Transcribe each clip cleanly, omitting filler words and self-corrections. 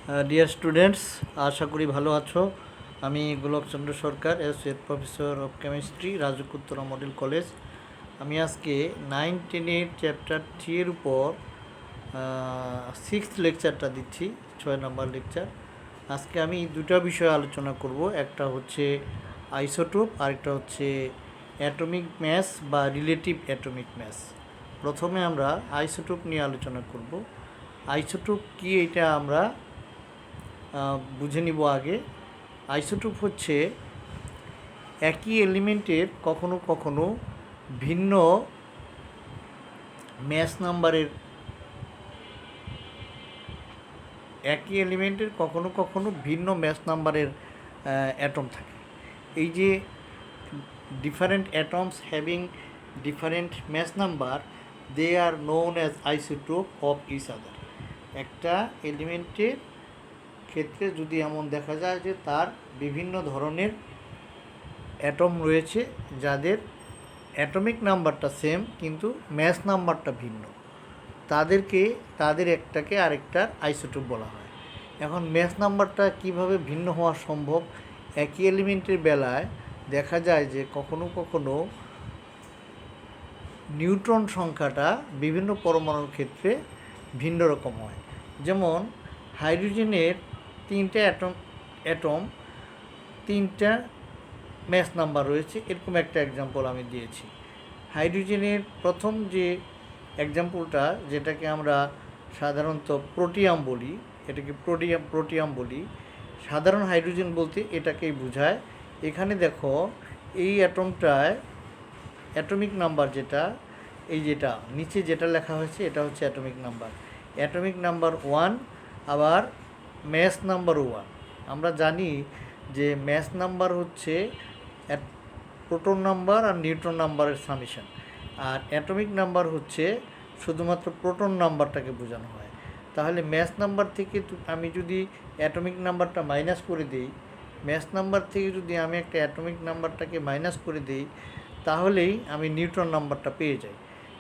Dear students, আশা করি ভালো আছো। আমি Golokchandra Sarkar, associate professor of chemistry, Rajuk Uttara model college. আমি আজকে 9-10 চ্যাপ্টার 3 এর উপর 6th লেকচারটা দিচ্ছি, 6 নম্বর লেকচার। আজকে আমি দুটো বিষয় আলোচনা করব, একটা হচ্ছে আইসোটোপ, আরেকটা হচ্ছে অ্যাটমিক ম্যাস বা রিলেটিভ অ্যাটমিক ম্যাস। প্রথমে আমরা আইসোটোপ নিয়ে আলোচনা করব। আইসোটোপ কি এটা আমরা বুঝে নিব আগে। আইসোটোপ হচ্ছে একই এলিমেন্টের কখনো কখনো ভিন্ন ম্যাস নাম্বারের ভিন্ন ম্যাস নাম্বারের অ্যাটম থাকে। এই যে different atoms having different mass number, they are known as isotope of each other. একটা এলিমেন্টের ক্ষেত্রে যদি এমন দেখা যায় যে তার বিভিন্ন ধরনের অ্যাটম রয়েছে যাদের অ্যাটমিক নাম্বারটা সেম কিন্তু ম্যাস নাম্বারটা ভিন্ন, তাদের একটাকে আরেকটার আইসোটোপ বলা হয়। এখন ম্যাস নাম্বারটা কিভাবে ভিন্ন হওয়া সম্ভব? একই এলিমেন্টের বেলায় দেখা যায় যে কখনো কখনো নিউট্রন সংখ্যাটা বিভিন্ন পরমাণুর ক্ষেত্রে ভিন্ন রকম হয়। যেমন হাইড্রোজেনের 3টা অ্যাটম 3টা ম্যাস নাম্বার রয়েছে, এরকম একটা এক্সাম্পল আমি দিয়েছি। হাইড্রোজেনের প্রথম যে এক্সাম্পলটা, যেটাকে আমরা সাধারণত প্রোটিয়াম বলি, এটাকে প্রোটিয়াম বলি। সাধারণ হাইড্রোজেন বলতে এটাকেই বোঝায়। এখানে দেখো এই অ্যাটমটায় অ্যাটমিক নাম্বার যেটা নিচে যেটা লেখা হয়েছে এটা হচ্ছে অ্যাটমিক নাম্বার 1, আবার ম্যাস নাম্বার 1। আমরা জানি যে ম্যাস নাম্বার হচ্ছে প্রোটন নাম্বার আর নিউট্রন নাম্বারের সামেশন, আর অ্যাটমিক নাম্বার হচ্ছে শুধুমাত্র প্রোটন নাম্বারটাকে বোঝানো হয়। তাহলে ম্যাস নাম্বার থেকে আমি যদি অ্যাটমিক নাম্বারটা মাইনাস করে দিই, ম্যাস নাম্বার থেকে যদি আমি একটা অ্যাটমিক নাম্বারটাকে মাইনাস করে দিই, তাহলেই আমি নিউট্রন নাম্বারটা পেয়ে যাই।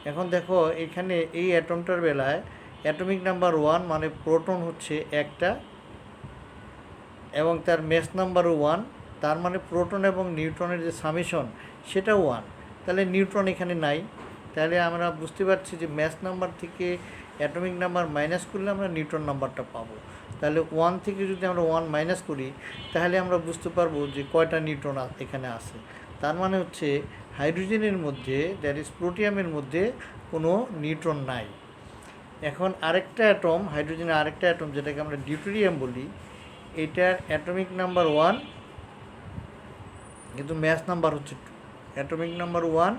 এখন দেখো এখানে এই অ্যাটমটার বেলায় অ্যাটমিক নাম্বার 1 মানে প্রোটন হচ্ছে একটা এবং তার ম্যাস নাম্বারও 1, তার মানে প্রোটন এবং নিউট্রনের যে সামেশন সেটাও 1। তাহলে নিউট্রন এখানে নাই। তাহলে আমরা বুঝতে পারছি যে ম্যাস নাম্বার থেকে অ্যাটমিক নাম্বার মাইনাস করলে আমরা নিউট্রন নাম্বারটা পাবো। তাহলে 1 থেকে যদি আমরা 1 মাইনাস করি, তাহলে আমরা বুঝতে পারবো যে কয়টা নিউট্রন এখানে আছে। তার মানে হচ্ছে হাইড্রোজেনের মধ্যে, দ্যাট ইজ প্রোটিয়ামের মধ্যে কোনো নিউট্রন নাই। এখন আরেকটা অ্যাটম, হাইড্রোজেনের আরেকটা অ্যাটম যেটাকে আমরা ডিউটেরিয়াম বলি, এটার অ্যাটমিক নাম্বার 1 কিন্তু ম্যাস নাম্বার হচ্ছে 2। অ্যাটমিক নাম্বার 1,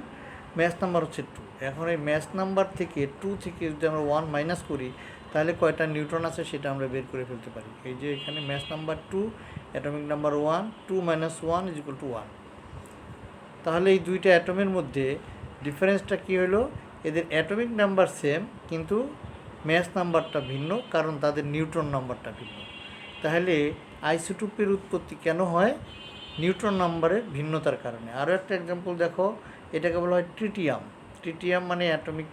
ম্যাস নাম্বার হচ্ছে 2। এখন এই ম্যাস নাম্বার থেকে 2 থেকে যদি আমরা 1 মাইনাস করি, তাহলে কয়টা নিউট্রন আছে সেটা আমরা বের করে ফেলতে পারি। এই যে এখানে mass number 2, atomic number 1, 2 minus 1 is equal to 1। তাহলে এই দুইটা অ্যাটমের মধ্যে ডিফারেন্সটা কী হলো? এদের অ্যাটমিক নাম্বার সেম কিন্তু ম্যাস নাম্বারটা ভিন্ন, কারণ তাদের নিউট্রন নাম্বারটা ভিন্ন। তাহলে আইসোটোপের উৎপত্তি কেন হয়? নিউট্রন নাম্বারের ভিন্নতার কারণে। আরও একটা এক্সাম্পল দেখো, এটাকে বলা হয় ট্রিটিয়াম মানে অ্যাটমিক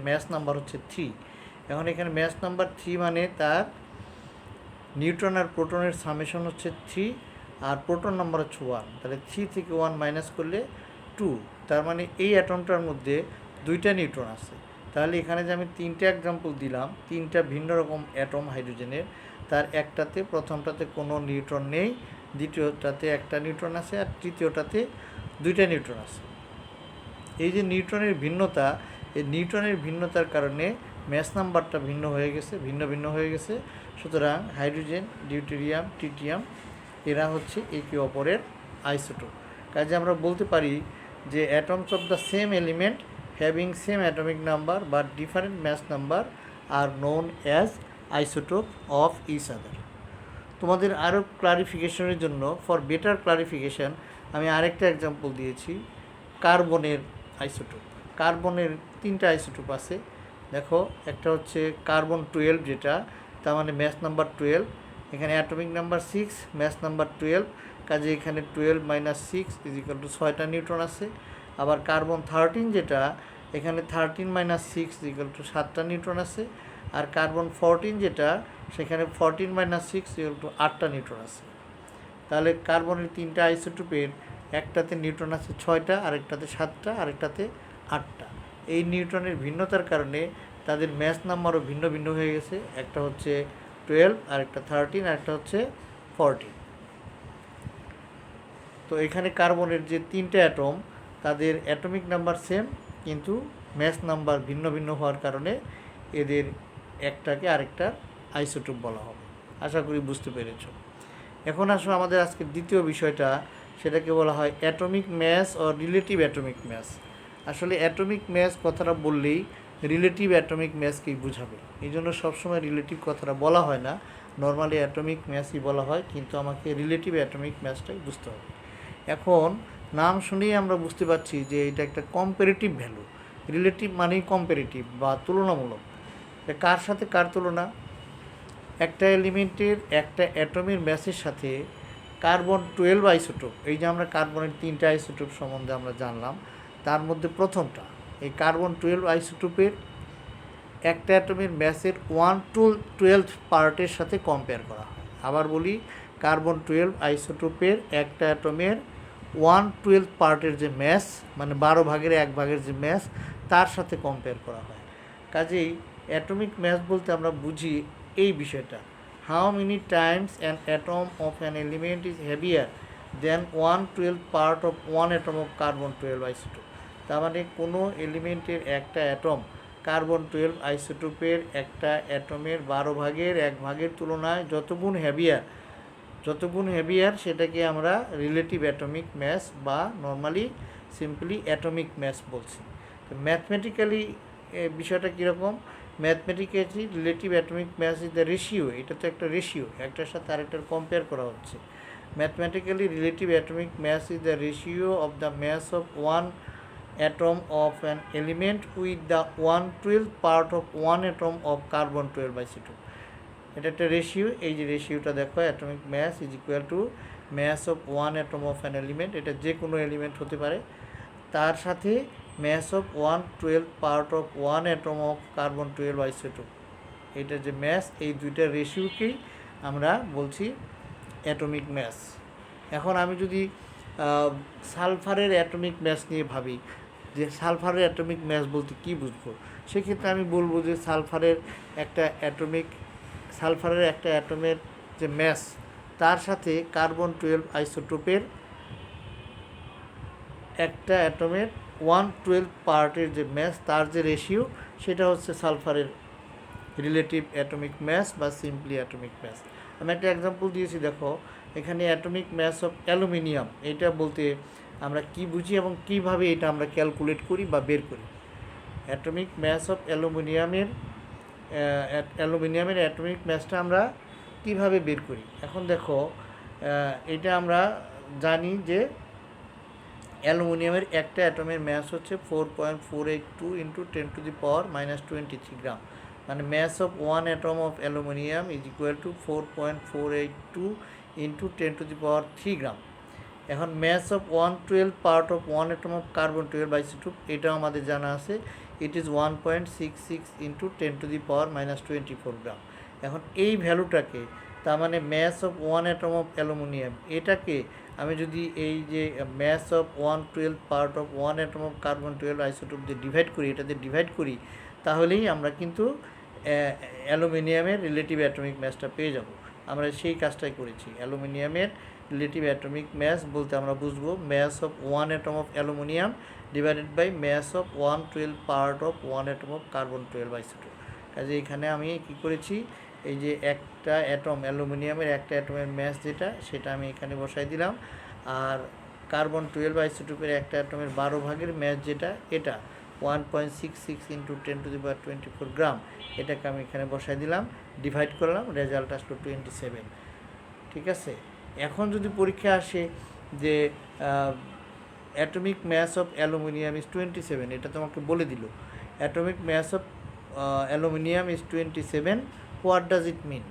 ম্যাস নাম্বার হচ্ছে 3। এখন এখানে ম্যাস নাম্বার 3 মানে তার নিউট্রন আর প্রোটনের সামেশন হচ্ছে 3, আর প্রোটন নাম্বার হচ্ছে 1। তাহলে 3 থেকে 1 মাইনাস করলে 2। তার মানে এই অ্যাটমটার মধ্যে 2টা নিউট্রন আছে। তাহলে এখানে যে আমি 3টা এক্সাম্পল দিলাম, 3টা ভিন্ন রকম অ্যাটম হাইড্রোজেনের, তার একটাতে প্রথমটাতে কোনো নিউট্রন নেই, দ্বিতীয়টাতে একটা নিউট্রন আছে, আর তৃতীয়টাতে 2টা নিউট্রন আছে। এই যে নিউট্রনের ভিন্নতা, এই নিউট্রনের ভিন্নতার কারণে ম্যাস নাম্বারটা ভিন্ন হয়ে গেছে। সুতরাং হাইড্রোজেন, ডিউটেরিয়াম, ট্রিটিয়াম এরা হচ্ছে একে অপরের আইসোটোপ। কাজে আমরা বলতে পারি যে atoms of the same element having same atomic number but different mass number are known as isotope of each other. তোমাদের আরও ক্লারিফিকেশনের জন্য, ফর বেটার ক্লারিফিকেশান, আমি আরেকটা এক্সাম্পল দিয়েছি কার্বনের আইসোটোপ। কার্বনের 3টা আইসোটোপ আছে। দেখো একটা হচ্ছে কার্বন 12, যেটা তার মানে ম্যাস নাম্বার 12, এখানে অ্যাটমিক নাম্বার 6, ম্যাস নাম্বার 12, কাজে এখানে 12 মাইনাস 6 ইজ ইকুয়াল টু 6টা নিউট্রন আছে। আবার কার্বন 13 যেটা, এখানে 13 মাইনাস 6 ইজ ইকুয়াল টু 7টা নিউট্রন আছে। আর কার্বন 14 যেটা, সেখানে 14 - 6 = 8টা নিউট্রন আছে। তাহলে কার্বনের 3টা আইসোটোপের একটাতে নিউট্রন আছে 6টা, আরেকটাতে 7টা, আরেকটাতে 8টা। এই নিউট্রনের ভিন্নতার কারণে তাদের ম্যাস নাম্বারও ভিন্ন ভিন্ন হয়ে গেছে। একটা হচ্ছে 12, আরেকটা 13, আরেকটা হচ্ছে 14। তো এখানে কার্বনের যে 3টে অ্যাটম, তাদের অ্যাটমিক নাম্বার সেম, কিন্তু ম্যাস নাম্বার ভিন্ন ভিন্ন হওয়ার কারণে এদের একটাকে আরেকটা আইসোটোপ বলা হবে। আশা করি বুঝতে পেরেছ। এখন আসলে আমাদের আজকের দ্বিতীয় বিষয়টা, সেটাকে বলা হয় অ্যাটমিক ম্যাস ও রিলেটিভ অ্যাটমিক ম্যাস। আসলে অ্যাটমিক ম্যাস কথাটা বললেই রিলেটিভ অ্যাটমিক ম্যাসকেই বোঝাবে, এই জন্য সবসময় রিলেটিভ কথাটা বলা হয় না, নর্মালি অ্যাটমিক ম্যাসই বলা হয়, কিন্তু আমাকে রিলেটিভ অ্যাটমিক ম্যাসটাই বুঝতে হবে। এখন নাম শুনেই আমরা বুঝতে পারছি যে এটা একটা কম্পারেটিভ ভ্যালু। রিলেটিভ মানেই কম্পারেটিভ বা তুলনামূলক। কার সাথে কার তুলনা? একটা এলিমেন্টের একটা অ্যাটমের ম্যাসের সাথে কার্বন 12 আইসোটোপ, এই যে আমরা কার্বনের 3টা আইসোটোপ সম্বন্ধে আমরা জানলাম, তার মধ্যে প্রথমটা এই কার্বন 12 আইসোটোপের একটা অ্যাটমের ম্যাসের 1/12 পার্টের সাথে কম্পেয়ার করা হয়। আবার বলি, কার্বন 12 আইসোটোপের একটা অ্যাটমের 1/12 পার্টের যে ম্যাস, মানে 12/1 যে ম্যাস, তার সাথে কম্পেয়ার করা হয়। কাজেই অ্যাটমিক ম্যাস বলতে আমরা বুঝি এই বিষয়টা, how many times an atom of an element is heavier than 1/12 part of one atom of carbon 12 isotope. তার মানে কোনো এলিমেন্টের একটা অ্যাটম কার্বন 12 আইসোটোপের একটা অ্যাটমের 12/1 তুলনায় যতগুণ হেভিয়ার সেটাকে আমরা রিলেটিভ অ্যাটমিক ম্যাস বা নর্মালি সিম্পলি অ্যাটমিক ম্যাস বলছি। তো ম্যাথমেটিক্যালি বিষয়টা কীরকম? Mathematically relative atomic mass is the ratio, এটা তো একটা রেশিও, একটার সাথে আরেকটার কম্পেয়ার করা হচ্ছে। Mathematically relative atomic mass is the ratio of the mass of one atom of an element with the 1/12 part of one atom of carbon 12 isotope. এটা একটা রেশিও। এই যে রেশিওটা দেখো, atomic mass is equal to mass of one atom of an element, এটা যে কোনো element হতে পারে, তার সাথে mass of 1/12 part of one atom of carbon 12 isotope. এটা যে ম্যাস, এই দুইটা রেশিওকেই আমরা বলছি অ্যাটমিক ম্যাস। এখন আমি যদি সালফারের অ্যাটমিক ম্যাস নিয়ে ভাবি, যে সালফারের অ্যাটমিক ম্যাস বলতে কী বুঝবো, সেক্ষেত্রে আমি বলবো যে সালফারের একটা অ্যাটমের যে ম্যাস, তার সাথে কার্বন 12 আইসোটোপের একটা অ্যাটমের 1/12 পার্টের যে ম্যাস, তার যে রেশিও, সেটা হচ্ছে সালফারের রিলেটিভ অ্যাটমিক ম্যাস বা সিম্পলি অ্যাটমিক ম্যাস। আমি একটা এক্সাম্পল দিয়েছি, দেখো এখানে অ্যাটমিক ম্যাস অফ অ্যালুমিনিয়াম, এটা বলতে আমরা কি বুঝি এবং কিভাবে এটা আমরা ক্যালকুলেট করি বা বের করি। অ্যাটমিক ম্যাস অফ অ্যালুমিনিয়ামের অ্যাটমিক ম্যাসটা আমরা কিভাবে বের করি। এখন দেখো, এটা আমরা জানি যে অ্যালুমিনিয়ামের একটা অ্যাটমের ম্যাস হচ্ছে 4.482 × 10⁻⁻23 গ্রাম, মানে mass of one atom of aluminium is equal to 4.482 × 10⁻³ gram. এখন mass of 1/12 part of one atom of carbon 12 isotope, এটাও আমাদের জানা আছে, ইট ইজ 1.66 × 10⁻⁻24 গ্রাম। এখন এই ভ্যালুটাকে, তার মানে mass of one atom of aluminium, এটাকে আমি যদি এই যে mass of 1/12 part of one atom of carbon 12 isotope দিয়ে ডিভাইড করি, তাহলেই আমরা কিন্তু অ্যালুমিনিয়ামের রিলেটিভ অ্যাটমিক ম্যাসটা পেয়ে যাব। আমরা সেই কাজটাই করেছি। অ্যালুমিনিয়ামের রিলেটিভ অ্যাটমিক ম্যাস বলতে আমরা বুঝবো mass of one atom of aluminium divided by mass of 1/12 part of one atom of carbon 12 isotope. কাজে এখানে আমি কি করেছি, এই যে একটা অ্যাটম, অ্যালুমিনিয়ামের একটা অ্যাটমের ম্যাস যেটা, সেটা আমি এখানে বসাই দিলাম, আর কার্বন 12 আইসোটোপের একটা অ্যাটমের 12 ম্যাস যেটা, এটা 1.66 × 10⁻24 গ্রাম, এটাকে আমি এখানে বসাই দিলাম, ডিভাইড করলাম, রেজাল্ট আসলো 27। ঠিক আছে। এখন যদি পরীক্ষা আসে যে atomic mass of aluminium is 27, এটা তোমাকে বলে দিল atomic mass of aluminium is 27, what does it mean,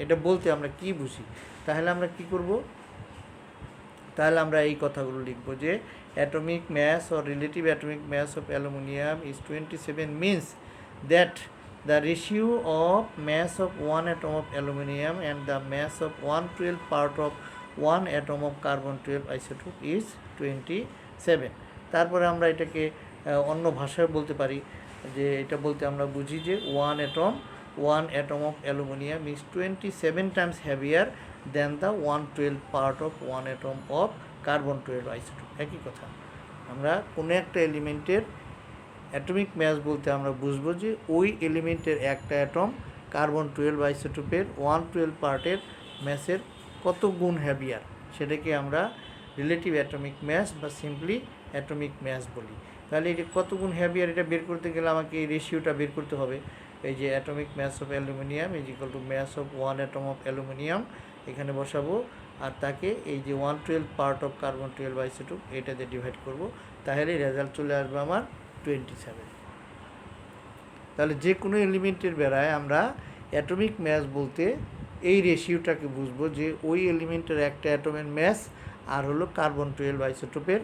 এটা বলতে আমরা কি বুঝি। তাহলে আমরা কি করব, তাহলে আমরা এই কথাগুলো লিখব যে atomic mass or relative atomic mass of aluminium is 27 means that the ratio of mass of one atom of aluminum and the mass of 1/12 part of one atom of carbon 12 isotope is 27. তারপরে আমরা এটাকে অন্য ভাষায় বলতে পারি, যে এটা বলতে আমরা বুঝি যে one atom of aluminum is 27 times heavier than the 1/12 part of one atom of carbon 12 isotope. একই কথা, আমরা কোনো একটা এলিমেন্টের অ্যাটমিক ম্যাস বলতে আমরা বুঝবো যে ওই এলিমেন্টের একটা অ্যাটম কার্বন 12 আইসোটোপের 1/12 পার্টের ম্যাসের কত গুণ হ্যাভিয়ার, সেটাকে আমরা রিলেটিভ অ্যাটমিক ম্যাস বা সিম্পলি অ্যাটমিক ম্যাস বলি। তাহলে এটা কত গুণ হ্যাভিয়ার এটা বের করতে গেলে আমাকে এই রেশিওটা বের করতে হবে। এই যে atomic mass of aluminium is equal to mass of one atom of aluminium এখানে বসাবো, আর তাকে এই যে 1/12 পার্ট অফ কার্বন 12 আইসোটোপ এটা দিয়ে ডিভাইড করব, তাহলে রেজাল্ট চলে আসবে আমার 27। তাহলে যে কোনো এলিমেন্টের বেলায় আমরা অ্যাটমিক ম্যাস বলতে এই রেশিওটাকে বুঝবো যে ওই এলিমেন্টের একটা অ্যাটমের ম্যাস আর হলো কার্বন 12 আইসোটোপের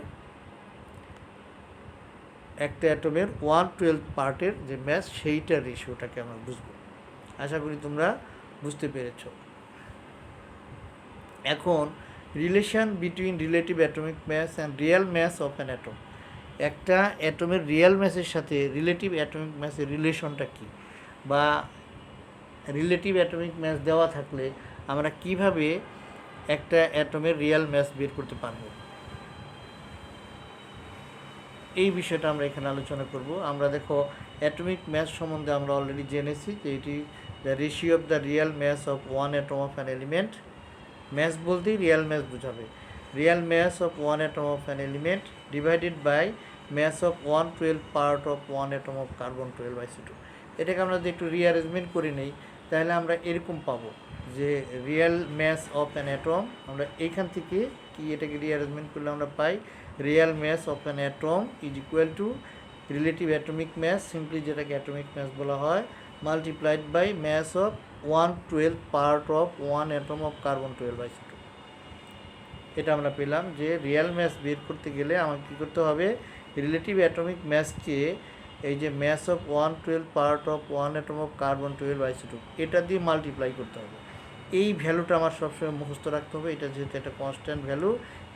একটা অ্যাটমের 1/12 পার্টের যে ম্যাস সেইটার রেশিওটাকে আমরা বুঝবো। আশা করি তোমরা বুঝতে পেরেছ। এখন relation between relative atomic mass and real mass of an atom. একটা অ্যাটমের রিয়েল ম্যাসের সাথে রিলেটিভ অ্যাটমিক ম্যাসের রিলেশনটা কী, বা রিলেটিভ অ্যাটমিক ম্যাস দেওয়া থাকলে আমরা কিভাবে একটা অ্যাটমের রিয়েল ম্যাস বের করতে পারবো, এই বিষয়টা আমরা এখানে আলোচনা করব। আমরা দেখো অ্যাটমিক ম্যাস সম্বন্ধে আমরা অলরেডি জেনেছি যে এটি the ratio of the real mass of one atom of an element. Mass বলতেই রিয়েল ম্যাস বোঝাবে। Real mass of one atom of an element divided by mass of 1/12 part of one atom of carbon 12 isotope. এটাকে আমরা যদি একটু rearrangement করে নেই তাহলে আমরা এরকম পাবো যে real mass of an atom, আমরা এইখান থেকে কি এটাকে রিঅ্যারেঞ্জমেন্ট করলে আমরা পাই real mass of an atom is equal to relative atomic mass, simply যেটাকে অ্যাটমিক ম্যাস বলা হয়, multiplied by mass of 1/12 part of one atom of carbon 12 isotope. এটা আমরা পেলাম যে রিয়েল ম্যাস বের করতে গেলে আমাকে কী করতে হবে, রিলেটিভ অ্যাটমিক ম্যাসকে এই যে mass of 1/12 part of one atom of carbon 12 isotope এটা দিয়ে মাল্টিপ্লাই করতে হবে। এই ভ্যালুটা আমার সবসময় মুখস্থ রাখতে হবে, এটা যেহেতু একটা কনস্ট্যান্ট ভ্যালু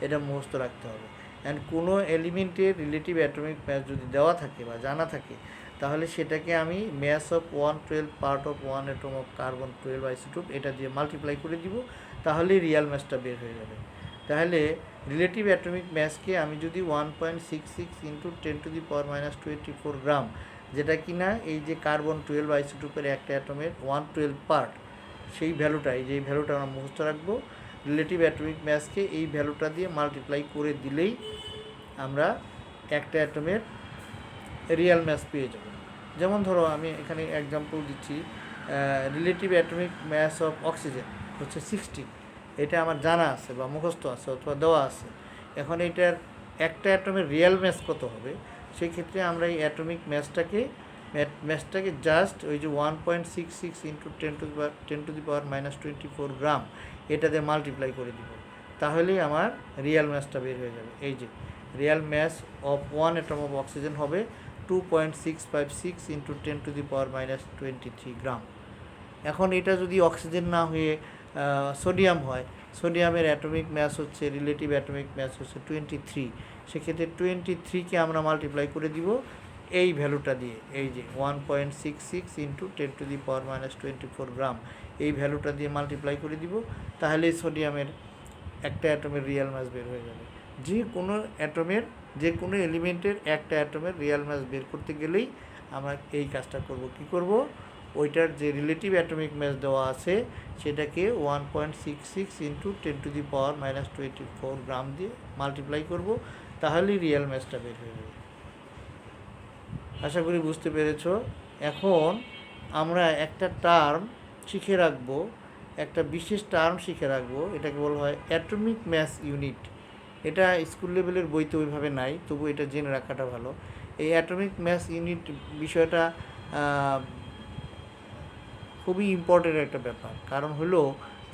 এটা মুখস্থ রাখতে হবে। অ্যান্ড কোনো এলিমেন্টের রিলেটিভ অ্যাটমিক ম্যাস যদি দেওয়া থাকে বা জানা থাকে তাহলে সেটাকে আমি mass of 1/12 part of one atom of carbon 12 isotope এটা দিয়ে মাল্টিপ্লাই করে দিব, তাহলেই রিয়াল ম্যাসটা বের হয়ে যাবে। তাহলে রিলেটিভ অ্যাটমিক ম্যাসকে আমি যদি 1.66 ইন্টু 10⁻²4 গ্রাম, যেটা কিনা এই যে কার্বন 12 আইসোটোপের একটা অ্যাটমের 1/12 পার্ট, সেই ভ্যালুটা এই যে এই ভ্যালুটা আমরা মুখস্থ রাখবো। রিলেটিভ অ্যাটমিক ম্যাসকে এই ভ্যালুটা দিয়ে মাল্টিপ্লাই করে দিলেই আমরা একটা অ্যাটমের রিয়েল ম্যাস পেয়ে যাব। যেমন ধরো আমি এখানে এক্সাম্পল দিচ্ছি, relative atomic mass of oxygen হচ্ছে 16, এটা আমার জানা আছে বা মুখস্থ আছে অথবা দেওয়া আছে। এখন এইটার একটা অ্যাটমের রিয়েল ম্যাস কত হবে, সেই ক্ষেত্রে আমরা এই অ্যাটমিক ম্যাসটাকে জাস্ট ওই যে 1.66 ইন্টু 10⁻²4 গ্রাম এটা দিয়ে মাল্টিপ্লাই করে দিব, তাহলেই আমার রিয়েল ম্যাসটা বের হয়ে যাবে। এই যে real mass of one atom of oxygen হবে 2.656 ইন্টু 10⁻23 গ্রাম। এখন এটা যদি অক্সিজেন না হয়ে সোডিয়াম হয়, সোডিয়ামের অ্যাটমিক ম্যাস হচ্ছে রিলেটিভ অ্যাটমিক ম্যাস হচ্ছে 23, সেক্ষেত্রে 23কে আমরা মাল্টিপ্লাই করে দিব এই ভ্যালুটা দিয়ে, এই যে 1.66 ইন্টু 10⁻24 গ্রাম এই ভ্যালুটা দিয়ে মাল্টিপ্লাই করে দিব, তাহলে সোডিয়ামের একটা অ্যাটমের রিয়েল ম্যাস বের হয়ে যাবে। যে কোনো এলিমেন্টের একটা অ্যাটমের রিয়েল ম্যাস বের করতে গেলেই আমরা এই কাজটা করব। কি করব, ওইটার যে রিলেটিভ অ্যাটমিক ম্যাস দেওয়া আছে সেটাকে 1.66 ইন্টু 10⁻24 গ্রাম দিয়ে মাল্টিপ্লাই করব, তাহলেই রিয়েল ম্যাসটা বের হয়ে যাবে। আশা করি বুঝতে পেরেছ। এখন আমরা একটা টার্ম শিখে রাখবো, একটা বিশেষ টার্ম শিখে রাখবো, এটাকে বলা হয় অ্যাটমিক ম্যাস ইউনিট। এটা স্কুল লেভেলের বইতে ওইভাবে নাই, তবু এটা জেনে রাখাটা ভালো। এই অ্যাটমিক ম্যাস ইউনিট বিষয়টা খুবই ইম্পর্টেন্ট একটা ব্যাপার, কারণ হলো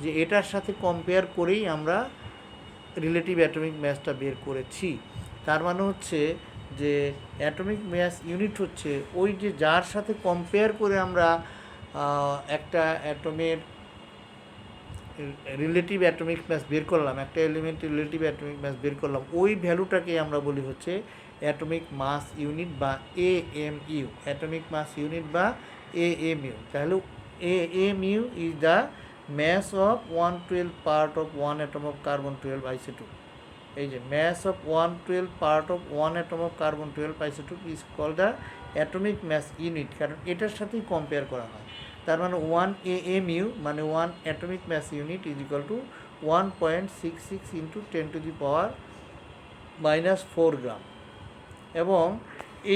যে এটার সাথে কম্পেয়ার করেই আমরা রিলেটিভ অ্যাটমিক ম্যাসটা বের করেছি। তার মানে হচ্ছে যে অ্যাটমিক মাস ইউনিট হচ্ছে ওই যে যার সাথে কম্পেয়ার করে আমরা একটা অ্যাটমের রিলেটিভ অ্যাটমিক মাস বের করলাম, একটা এলিমেন্টের রিলেটিভ অ্যাটমিক মাস বের করলাম, ওই ভ্যালুটাকে আমরা বলি হচ্ছে অ্যাটমিক মাস ইউনিট বা AMU, অ্যাটমিক মাস ইউনিট বা AMU। তাহলে AMU is the mass of 1/12 part of one atom of carbon 12 isotope। এই যে mass of 1/12 part of one atom of carbon 12 isotope is called the atomic mass unit, কারণ এটার সাথেই compare করা হয়। তার মানে 1 AMU মানে 1 atomic mass unit is equal to 1.66 into 10 to the power minus 4 গ্রাম। এবং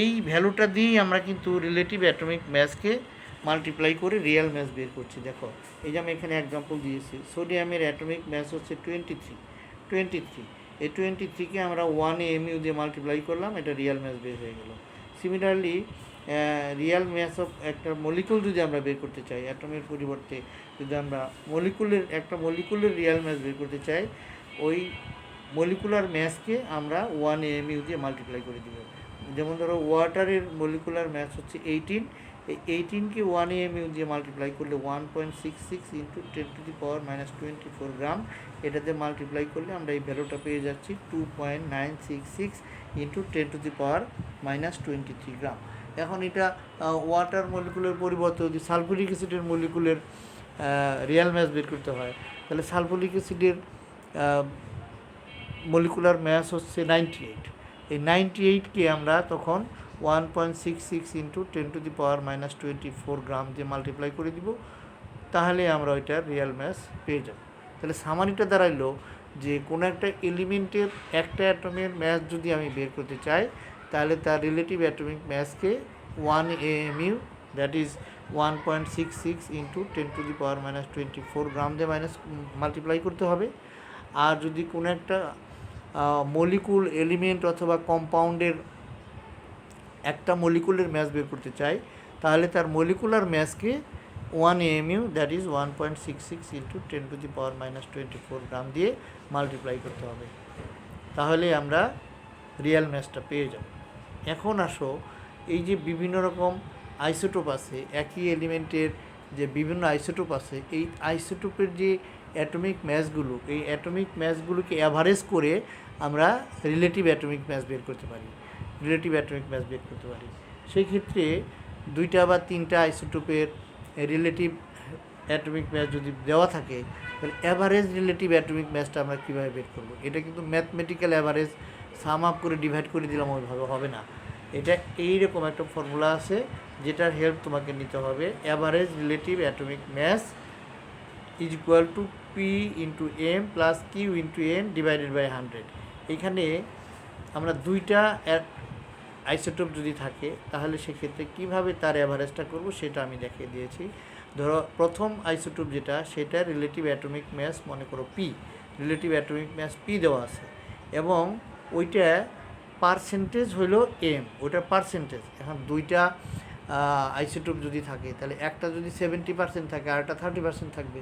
এই ভ্যালুটা দিয়েই আমরা কিন্তু রিলেটিভ অ্যাটমিক ম্যাসকে মাল্টিপ্লাই করে রিয়েল ম্যাস বের করছি। দেখো এই যে আমি এখানে এক্সাম্পল দিয়েছি, সোডিয়ামের অ্যাটমিক ম্যাস হচ্ছে 23। এই 23কে আমরা 1 AMU দিয়ে মাল্টিপ্লাই করলাম, এটা রিয়েল ম্যাস বের হয়ে গেল। সিমিলারলি রিয়েল ম্যাস অফ একটা মলিকুল যদি আমরা বের করতে চাই, অ্যাটমের পরিবর্তে যদি আমরা মলিকুলের রিয়েল ম্যাস বের করতে চাই, ওই মলিকুলার ম্যাসকে আমরা 1 AMU দিয়ে মাল্টিপ্লাই করে দিব। যেমন ধরো ওয়াটারের মলিকুলার ম্যাস হচ্ছে 18, এই 18কে 1 AMU দিয়ে মাল্টিপ্লাই করলে 1.66 into 10 to the power minus 24 গ্রাম, এটাতে মাল্টিপ্লাই করলে আমরা এই ভ্যালুটা পেয়ে যাচ্ছি 2.966 into 10 to the power minus 23 গ্রাম। এখন এটা ওয়াটার মলিকুলের পরিবর্তে যদি সালফুরিক অ্যাসিডের মলিকুলের রিয়াল ম্যাস বের করতে হয়, তাহলে সালফুরিক অ্যাসিডের মলিকুলার ম্যাস হচ্ছে 98। এই 98কে আমরা তখন 1.66 into 10 to the power minus 24 gram দিয়ে মাল্টিপ্লাই করে দিব, তাহলে আমরা ওইটার রিয়াল ম্যাস পেয়ে যাব। তাহলে সামারিটা দাঁড়াইলো যে কোনো একটা এলিমেন্টের একটা অ্যাটমের ম্যাস যদি আমি বের করতে চাই, তাহলে তার রিলেটিভ অ্যাটমিক ম্যাসকে 1 AMU that is 1.66 into 10 to the power minus 24 gram দিয়ে মাল্টিপ্লাই করতে হবে। আর যদি কোনো একটা মলিকুল এলিমেন্ট অথবা কম্পাউন্ডের একটা মলিকুলের ম্যাস বের করতে চাই, তাহলে তার মলিকুলার ম্যাসকে 1 AMU that is 1.66 into 10 to the power minus 24 gram দিয়ে মাল্টিপ্লাই করতে হবে, তাহলে আমরা রিয়েল ম্যাসটা পেয়ে যাব। এখন আসো, এই যে বিভিন্ন রকম আইসোটোপ আছে, একই এলিমেন্টের যে বিভিন্ন আইসোটোপ আছে, এই আইসোটোপের যে অ্যাটমিক ম্যাসগুলো, এই অ্যাটমিক ম্যাসগুলোকে অ্যাভারেজ করে আমরা রিলেটিভ অ্যাটমিক ম্যাস বের করতে পারি। সেই ক্ষেত্রে 2টা বা 3টা আইসোটোপের রিলেটিভ অ্যাটমিক ম্যাস যদি দেওয়া থাকে, তাহলে অ্যাভারেজ রিলেটিভ অ্যাটমিক ম্যাসটা আমরা কীভাবে বের করব? এটা কিন্তু ম্যাথমেটিক্যাল অ্যাভারেজ সাম আপ করে ডিভাইড করে দিলাম ওইভাবে হবে না। এটা এইরকম একটা ফর্মুলা আছে যেটার হেল্প তোমাকে নিতে হবে। Average relative atomic mass is equal to P into M plus Q into N divided by 100। এখানে আমরা 2টা আইসোটোপ যদি থাকে, তাহলে সেক্ষেত্রে কীভাবে তার অ্যাভারেজটা করব সেটা আমি দেখিয়ে দিয়েছি। ধরো প্রথম আইসোটোপ যেটা, সেটা রিলেটিভ অ্যাটমিক ম্যাস মনে করো P, relative atomic mass P দেওয়া আছে এবং ওইটা পার্সেন্টেজ হলো M, ওইটা পার্সেন্টেজ। এখন 2টা আইসোটোপ যদি থাকে, তাহলে একটা যদি 70% থাকে আর একটা 30% থাকবে,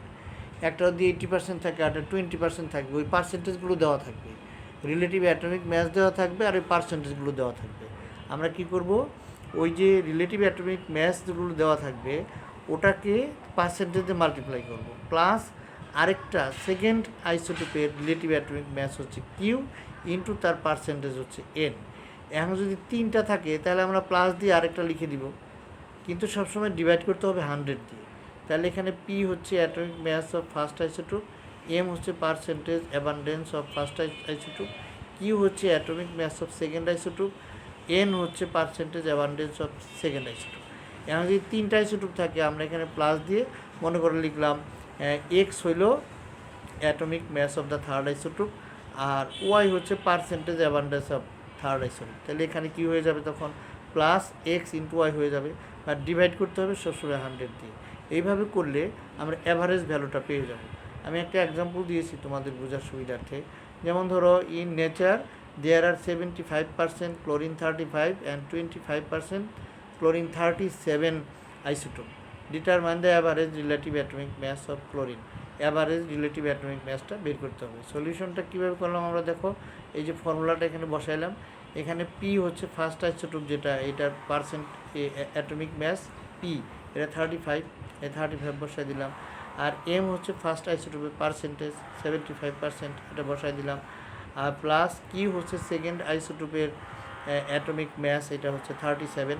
একটা যদি 80% থাকে আর একটা 20% থাকবে, ওই পার্সেন্টেজগুলো দেওয়া থাকবে। রিলেটিভ অ্যাটমিক ম্যাস দেওয়া থাকবে আর ওই পার্সেন্টেজগুলো দেওয়া থাকবে। আমরা কি করব, ওই যে রিলেটিভ অ্যাটমিক ম্যাসগুলো দেওয়া থাকবে ওটাকে পার্সেন্টেজে মাল্টিপ্লাই করব, প্লাস আরেকটা সেকেন্ড আইসোটোপের রিলেটিভ অ্যাটমিক ম্যাস হচ্ছে কিউ ইন্টু তার পার্সেন্টেজ হচ্ছে এন। এখন যদি 3টা থাকে তাহলে আমরা প্লাস দিয়ে আরেকটা লিখে দিব, কিন্তু সবসময় ডিভাইড করতে হবে 100 দিয়ে। তাহলে এখানে পি হচ্ছে atomic mass of first isotope, M হচ্ছে percentage abundance of first isotope, Q হচ্ছে atomic mass of second isotope, N হচ্ছে percentage abundance of second isotope. এখন যদি 3টা আইসোটোপ থাকে, আমরা এখানে প্লাস দিয়ে মনে করে লিখলাম এক্স হইল atomic mass of the third isotope আর ওয়াই হচ্ছে percentage abundance of third isotope. তাহলে এখানে কী হয়ে যাবে তখন, প্লাস এক্স ইন্টু ওয়াই হয়ে যাবে, আর ডিভাইড করতে হবে সবসময় 100 দিয়ে। এইভাবে করলে আমরা অ্যাভারেজ ভ্যালুটা পেয়ে যাব। আমি একটা এক্সাম্পল দিয়েছি তোমাদের বোঝার সুবিধার্থে। যেমন ধরো, in nature there are 75% chlorine 35 and 25% chlorine 37 isotope. Determine the average relative atomic mass of chlorine. Average relative atomic ম্যাসটা বের করতে হবে। সলিউশনটা কীভাবে করলাম আমরা দেখো, এই যে ফর্মুলাটা এখানে বসাইলাম, এখানে পি হচ্ছে ফার্স্ট আইসোটোপ যেটা, এটার পার্সেন্ট অ্যাটমিক ম্যাস পি, এটা 35, এই 35 বসাই দিলাম। আর এম হচ্ছে ফার্স্ট আইসোটোপের পার্সেন্টেজ 75%, এটা বসাই দিলাম। আর প্লাস কিউ হচ্ছে সেকেন্ড আইসোটোপের অ্যাটমিক ম্যাস, এটা হচ্ছে 37।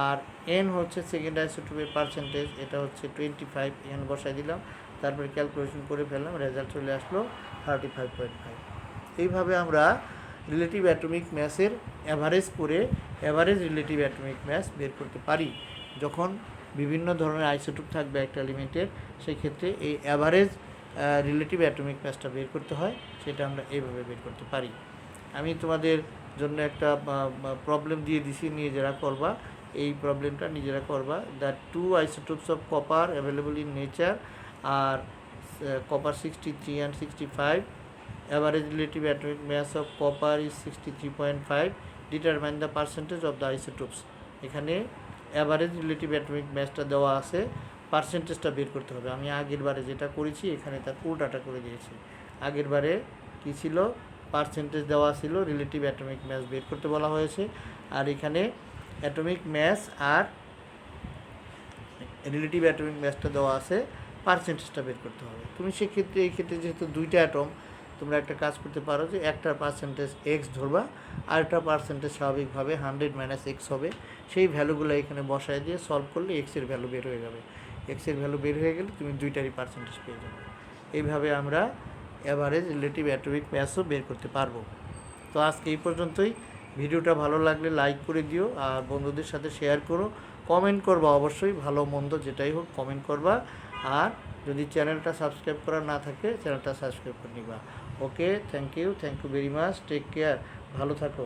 আর এন হচ্ছে সেকেন্ড আইসোটোপের পার্সেন্টেজ, এটা হচ্ছে 25, এখানে বসাই দিলাম। তারপরে ক্যালকুলেশন করে ফেললাম, রেজাল্ট চলে আসলো 35.5। এইভাবে আমরা রিলেটিভ অ্যাটমিক ম্যাসের অ্যাভারেজ করে অ্যাভারেজ রিলেটিভ অ্যাটমিক ম্যাস বের করতে পারি। যখন বিভিন্ন ধরনের আইসোটোপ থাকবে একটা এলিমেন্টের, সেই ক্ষেত্রে এই অ্যাভারেজ রিলেটিভ অ্যাটমিক ম্যাসটা বের করতে হয়, সেটা আমরা এইভাবে বের করতে পারি। আমি তোমাদের জন্য একটা প্রবলেম দিয়ে দিছি, নিজেরা করবা। এই প্রবলেমটা নিজেরা করবা। The 2 isotopes of copper available in nature are copper 63 and 65. Average relative atomic mass of copper is 63.5. Determine the percentage of the isotopes. এখানে অ্যাভারেজ রিলেটিভ অ্যাটমিক ম্যাসটা দেওয়া আছে, পার্সেন্টেজটা বের করতে হবে। আমি আগের বারে যেটা করেছি এখানে তার উল্টাটা করে দিয়েছি। আগের বারে কী ছিল, পার্সেন্টেজ দেওয়া ছিল, রিলেটিভ অ্যাটমিক ম্যাস বের করতে বলা হয়েছে। আর এখানে অ্যাটমিক ম্যাস আর রিলেটিভ অ্যাটমিক ম্যাসটা দেওয়া আছে, পার্সেন্টেজটা বের করতে হবে। তুমি সেক্ষেত্রে এই ক্ষেত্রে যেহেতু দুইটা অ্যাটম, তোমরা একটা কাজ করতে পারো যে একটার পার্সেন্টেজ এক্স ধরবা, আরেকটা পার্সেন্টেজ স্বাভাবিকভাবে 100 - x হবে। সেই ভ্যালুগুলো এখানে বসায় দিয়ে সলভ করলে এক্সের ভ্যালু বের হয়ে যাবে। এক্সের ভ্যালু বের হয়ে গেলে তুমি দুইটারই পার্সেন্টেজ পেয়ে যাবে। এইভাবে আমরা অ্যাভারেজ রিলেটিভ অ্যাটমিক ম্যাসও বের করতে পারবো। তো আজকে এই পর্যন্তই। ভিডিওটা ভালো লাগলে লাইক করে দিও, আর বন্ধুদের সাথে শেয়ার করো। কমেন্ট করবা অবশ্যই, ভালো মন্দ যেটাই হোক কমেন্ট করবা। আর যদি চ্যানেলটা সাবস্ক্রাইব করা না থাকে, চ্যানেলটা সাবস্ক্রাইব করে নিবা। Okay, thank you very much, take care, ভালো থাকো।